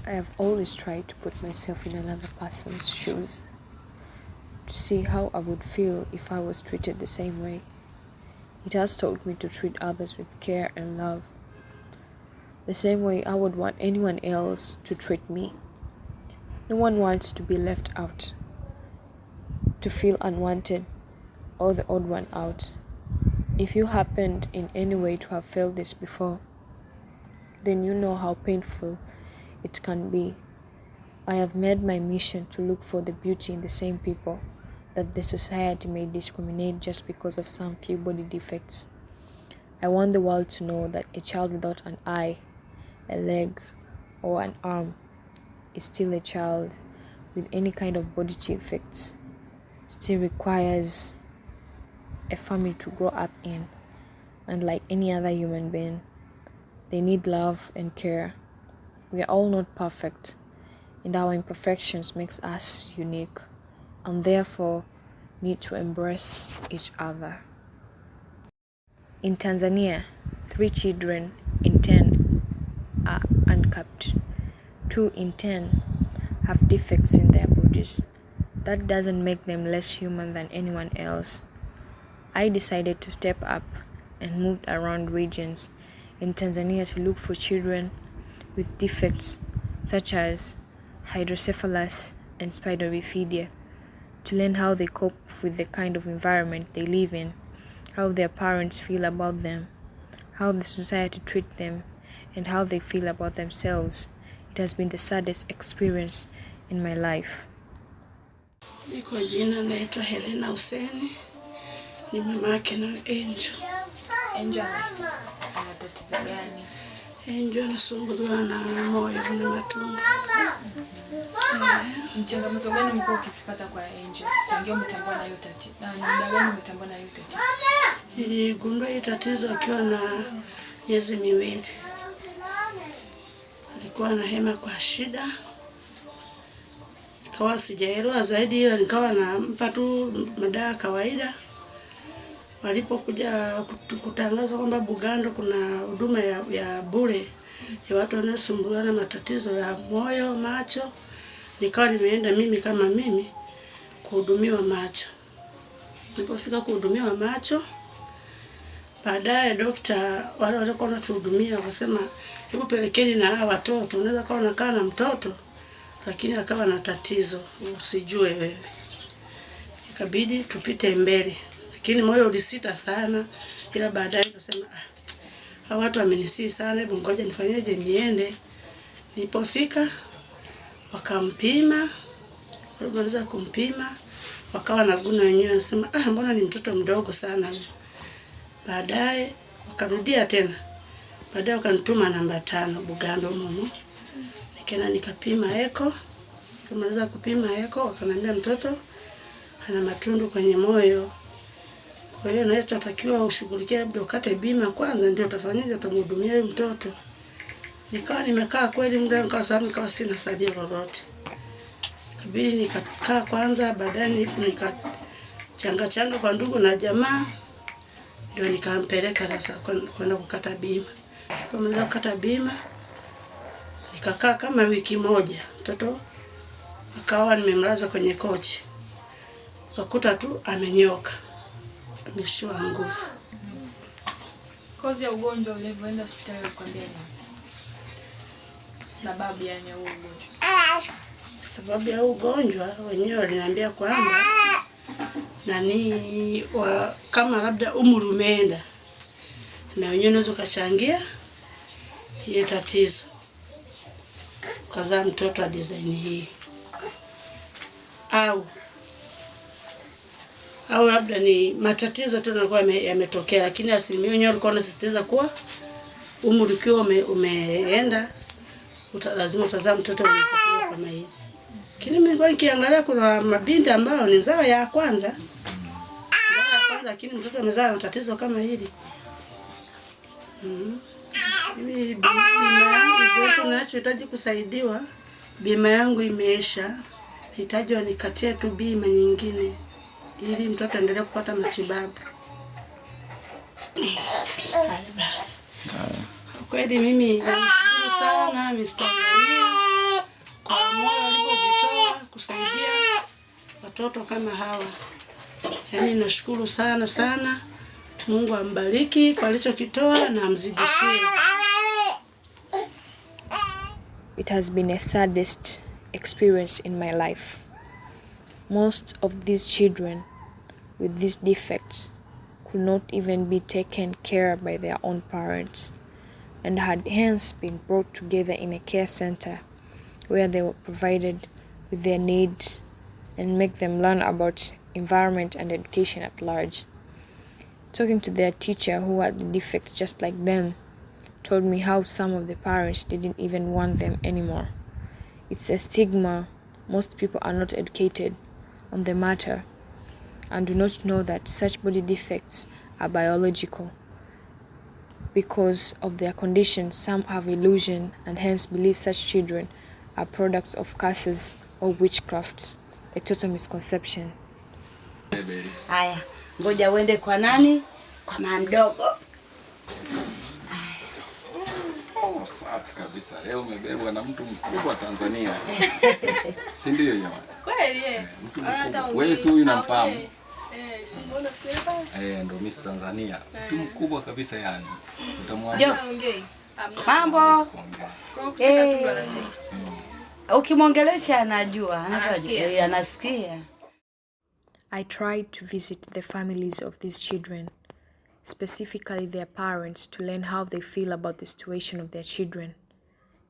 I have always tried to put myself in another person's shoes, to see how I would feel if I was treated the same way. It has taught me to treat others with care and love, the same way I would want anyone else to treat me. No one wants to be left out, to feel unwanted or the odd one out. If you happened in any way to have felt this before, then you know how painful it can be. I have made my mission to look for the beauty in the same people that the society may discriminate just because of some few body defects. I want the world to know that a child without an eye, a leg, or an arm is still a child with any kind of body defects, still requires a family to grow up in, and like any other human being, they need love and care. We are all not perfect, and our imperfections makes us unique, and therefore need to embrace each other. In Tanzania, 3 children in 10 are uncapped. 2 in 10 have defects in their bodies. That doesn't make them less human than anyone else. I decided to step up and moved around regions in Tanzania to look for children with defects such as hydrocephalus and spina bifida, to learn how they cope with the kind of environment they live in, how their parents feel about them, how the society treats them, and how they feel about themselves. It has been the saddest experience in my life. Kwa jina naitwa Helena Useni, ni mama yake na Angel. Angel ana tatizo gani? Angel anasumbuliwa na moyo na matumbo. Changamoto gani mko ukisipata kwa Angel? Tangia mtambua na hiyo tatizo. Na muda gani mtambua na hiyo tatizo? Niligundua hii tatizo akiwa na miezi 2. Alikuwa na hema kwa shida. Nikawa sijaelewa zaidi, ila nikawa nampa tu madawa kawaida. Walipokuja kutangaza kwamba Bugando kuna huduma ya bure ya watu wanaosumbuliwa na matatizo ya moyo, macho, nikawa nimeenda mimi kama mimi kuhudumiwa macho. Nilipofika kuhudumiwa macho, baadaye daktari wale walikuwa wanatuhudumia wakasema, hebu pelekeni na hawa watoto, unaweza kuwa unakaa na mtoto lakini akawa na tatizo usijue wewe. Ikabidi tupite mbele, lakini moyo ulisita sana, ila baadaye nikasema hawa watu wamenisii sana, hebu ngoja nifanyeje niende. Nilipofika wakampima, walipomaliza kumpima wakawa na guna wenyewe, nasema mbona ni mtoto mdogo sana. Baadaye wakarudia tena, baadaye wakanituma namba 5 Bugando mumu. Nikaenda nikapima eko. Kumaliza kupima eko wakaniambia mtoto ana matundu kwenye moyo. Kwa hiyo naye tutatakiwa ushughulikie, labda ukate bima kwanza ndio utafanyaje, utamhudumia huyo mtoto. Nikawa nimekaa kweli muda nikawa sina sadio lolote. Ikabidi nikakaa kwanza, baadaye nikachanga kwa ndugu na jamaa, ndio nikampeleka sasa kwenda kukata bima. Kumaliza kukata bima nikakaa kama wiki moja, mtoto akawa nimemlaza kwenye kochi. Ukakuta tu amenyoka, ameshiwa nguvu. Kozi ya ugonjwa ulivyoenda hospitali walikwambia nini? Sababu ya ugonjwa. Sababu ya ugonjwa wenyewe waliniambia kwamba kama labda umri umeenda na wenyewe unaweza kachangia ile tatizo, kuzaa mtoto wa design hii, au labda ni matatizo tu yanakuwa yametokea, lakini asilimia wenyewe walikuwa wanasisitiza kuwa umri ukiwa umeenda lazima utazaa mtoto mwenye tatizo kama hili. Lakini mimi nilikuwa nikiangalia kuna mabinti ambao ni zao ya kwanza, lakini mtoto amezaa na tatizo kama hili. Mimi bima yangu ninachohitaji kusaidiwa, bima yangu imeisha. Nahitaji wanikatie tu bima nyingine ili mtoto aendelee kupata matibabu. Basi. Kweli mimi nashukuru sana Mr. watoto kama hawa. Yaani nashukuru sana sana. Mungu ambariki kwa alichokitoa na amzidishie. It has been a saddest experience in my life. Most of these children with these defects could not even be taken care of by their own parents, and had hence been brought together in a care center where they were provided with their needs and make them learn about environment and education at large. Talking to their teacher who had the defects just like them told me how some of the parents didn't even want them anymore. It's a stigma. Most people are not educated on the matter and do not know that such body defects are biological. Because of their condition, some have illusion and hence believe such children are products of curses or witchcrafts, a total misconception. Haya, ngoja uende kwa nani? Kwa mamdogo. Safi kabisa. Leo umebebwa na mtu mkubwa Tanzania. Si ndio jamani? Kweli mtu mkubwa. Wewe si huyu unamfahamu? Si mbona sikia Ndio Miss Tanzania. Mtu mkubwa kabisa yani. Utamwambia ongei. Mambo. Ukimwongelesha anajua, anasikia. I tried to visit the families of these children, specifically their parents, to learn how they feel about the situation of their children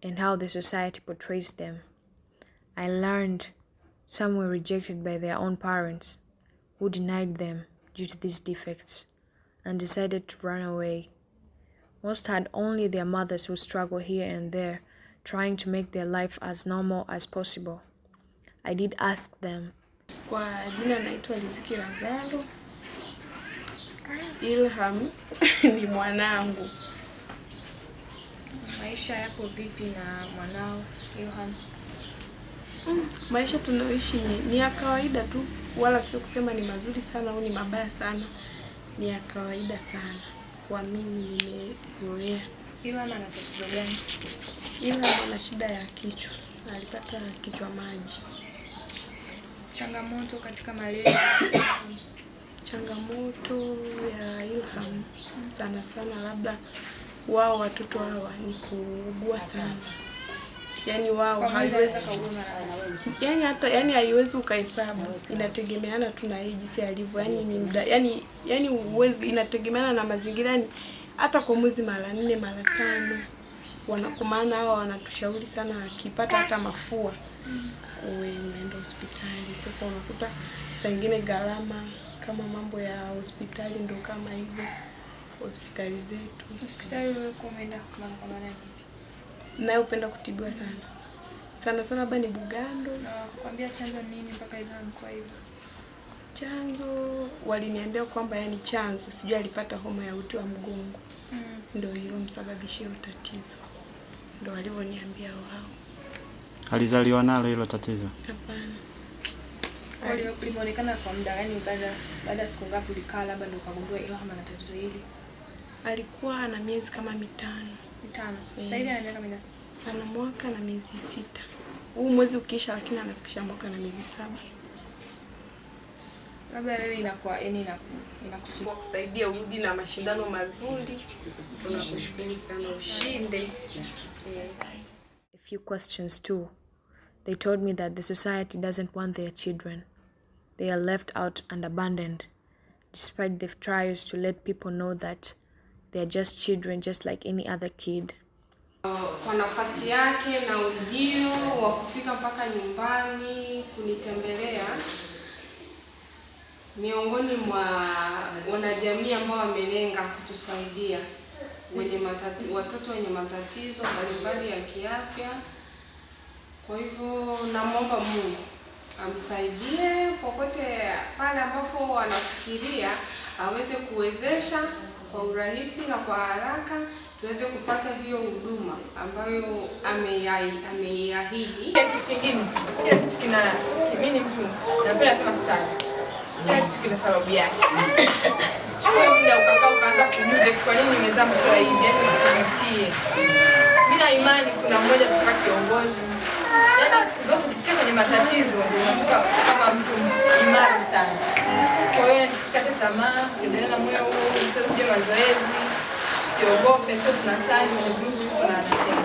and how the society portrays them. I learned some were rejected by their own parents, who denied them due to these defects and decided to run away. Most had only their mothers who struggle here and there, trying to make their life as normal as possible. I did ask them. Kwa jina naitwa Riziki Lazaro. Ilham ni mwanangu. Maisha yapo vipi na mwanao Ilham? Maisha tunaoishi ni ya kawaida tu, wala sio kusema ni mazuri sana au ni mabaya sana. Ni ya kawaida sana. Kwa mimi nimezoea. Ilham ana tatizo gani? Ilham ana shida ya kichwa. Alipata kichwa maji. Changamoto katika malezi. Changamoto ya Ilham sana sana labda wao watoto hawa ni kuugua sana. Yaani wao hawawezi kuugua. Yaani hata haiwezi ukahesabu. Inategemeana tu na jinsi alivyo. Yaani ni muda. Yaani uwezi inategemeana na mazingira. Yaani hata kwa mwezi mara 4 mara 5 wanakumana hawa wanatushauri sana akipata hata mafua uende hospitali. Sasa unakuta saa nyingine gharama kama mambo ya hospitali ndo kama hivyo hospitali zetu. Hospitali wewe umeenda kwa nani? Naye upenda kutibiwa sana. Sana sana hapa ni Bugando. Na kukwambia chanzo nini mpaka Ilham kwa hivyo? Chanzo waliniambia kwamba yani chanzo sijui alipata homa ya uti wa mgongo. Ndio hilo msababishia tatizo. Ndio walivyoniambia wao. Alizaliwa nalo hilo tatizo? Hapana. Alimonekana kwa muda gani baada siku ngapi ulikaa labda ndio ukagundua Ilham ana tatizo hili? Alikuwa ana miezi kama 5. Sasa hivi ana miaka mingapi? Ana mwaka na miezi 6. Huu mwezi ukiisha lakini anafikisha mwaka na miezi 7. Labda wewe inakuwa inakusumbua kusaidia urudi na mashindano mazuri. Tunakushukuru sana ushinde. A few questions too. They told me that the society doesn't want their children. They are left out and abandoned, despite the trials to let people know that they are just children just like any other kid. Kwa nafasi yake na ujio wa kufika mpaka nyumbani kunitembelea, miongoni mwa wanajamii ambao wamelenga kutusaidia watoto wenye matatizo mbalimbali ya kiafya. Kwa hivyo namuomba Mungu amsaidie popote pale ambapo anafikiria aweze kuwezesha kwa urahisi na kwa haraka tuweze kupata hiyo huduma ambayo ameiahidi. Kitu kingine, kila kitu kina mimi mtu napenda sana. Kila kitu kina sababu yake. Sichukue muda ukaanza kujuja kwa nini nimezaa mtu hivi, yani sitie. Bila imani kuna mmoja tutaka kiongozi. Yaani siku zote ukitia kwenye matatizo unatoka kama mtu imara sana. Kwa hiyo tusikate tamaa, tuendelee na moyo huu, tuanze mazoezi, usiogope, tu tunasali, Mwenyezi Mungu yuko na anatenda.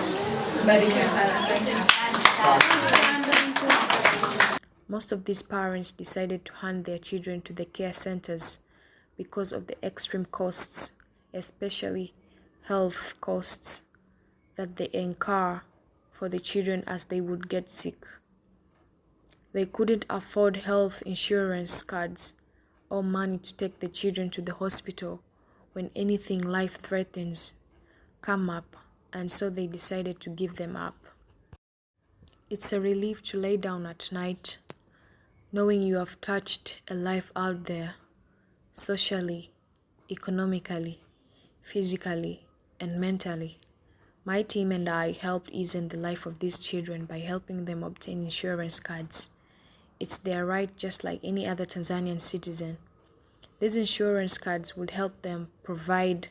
Barikiwe sana. Asante. Most of these parents decided to hand their children to the care centers because of the extreme costs, especially health costs that they incur for the children as they would get sick. They couldn't afford health insurance cards or money to take the children to the hospital when anything life-threatens come up, and so they decided to give them up. It's a relief to lay down at night knowing you have touched a life out there, socially, economically, physically, and mentally. My team and I helped ease in the life of these children by helping them obtain insurance cards. It's their right just like any other Tanzanian citizen. These insurance cards would help them provide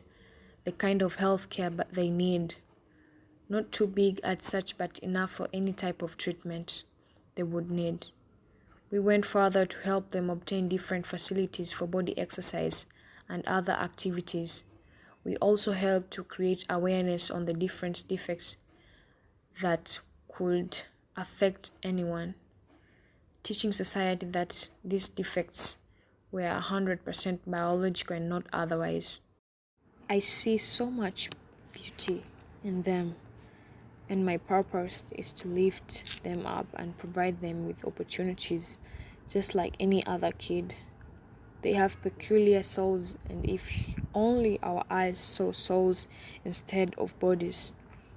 the kind of health care they need. Not too big as such, but enough for any type of treatment they would need. We went further to help them obtain different facilities for body exercise and other activities. We also helped to create awareness on the different defects that could affect anyone, teaching society that these defects were 100% biological and not otherwise. I see so much beauty in them, and my purpose is to lift them up and provide them with opportunities just like any other kid. They have peculiar souls, and if only our eyes saw souls instead of bodies,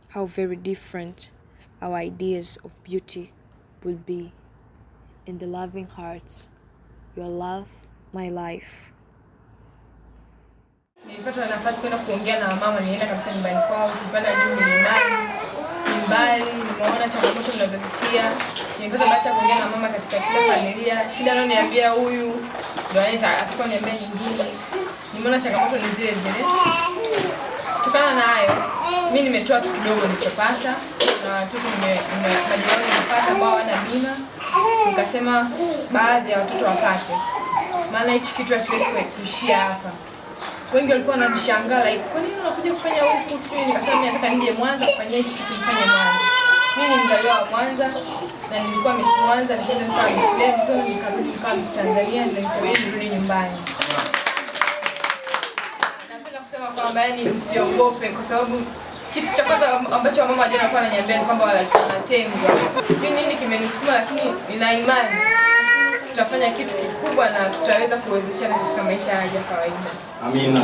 how very different our ideas of beauty would be. In the loving hearts, your love, my life. Nilipata nafasi kwenda kuongea na mama, nienda kabisa nyumbani kwao, tulipanda juu mbali, nimeona changamoto tunazopitia. Nilipata bahati ya kuongea na mama katika kila familia. Shida ananiambia huyu ndio atakuwa niambia nyingine. Nimeona changamoto ni zile zile. Kutokana na hayo, mimi nimetoa tu kidogo nilichopata na watoto majirani nimepata ambao hawana bima. Nikasema baadhi ya watoto wapate. Maana hichi kitu hatuwezi kuishia hapa. Wengi walikuwa wananishangaa like kwa nini unakuja kufanya huku sio? Nikasema mimi nataka nije Mwanza kufanyia hichi kitu nifanye Mwanza. Mimi ni mzaliwa wa Mwanza na nilikuwa Miss Mwanza, nikaenda nika Miss Leviso, nikarudi nika Miss Tanzania, nirudi nyumbani. Napenda kusema kwamba yani usiogope, kwa sababu kitu cha kwanza ambacho mama wajana walikuwa wananiambia ni kwamba wanatengwa. Sijui nini kimenisukuma, lakini nina imani tutafanya kitu kikubwa na tutaweza kuwezeshana katika maisha ya kawaida. Amina.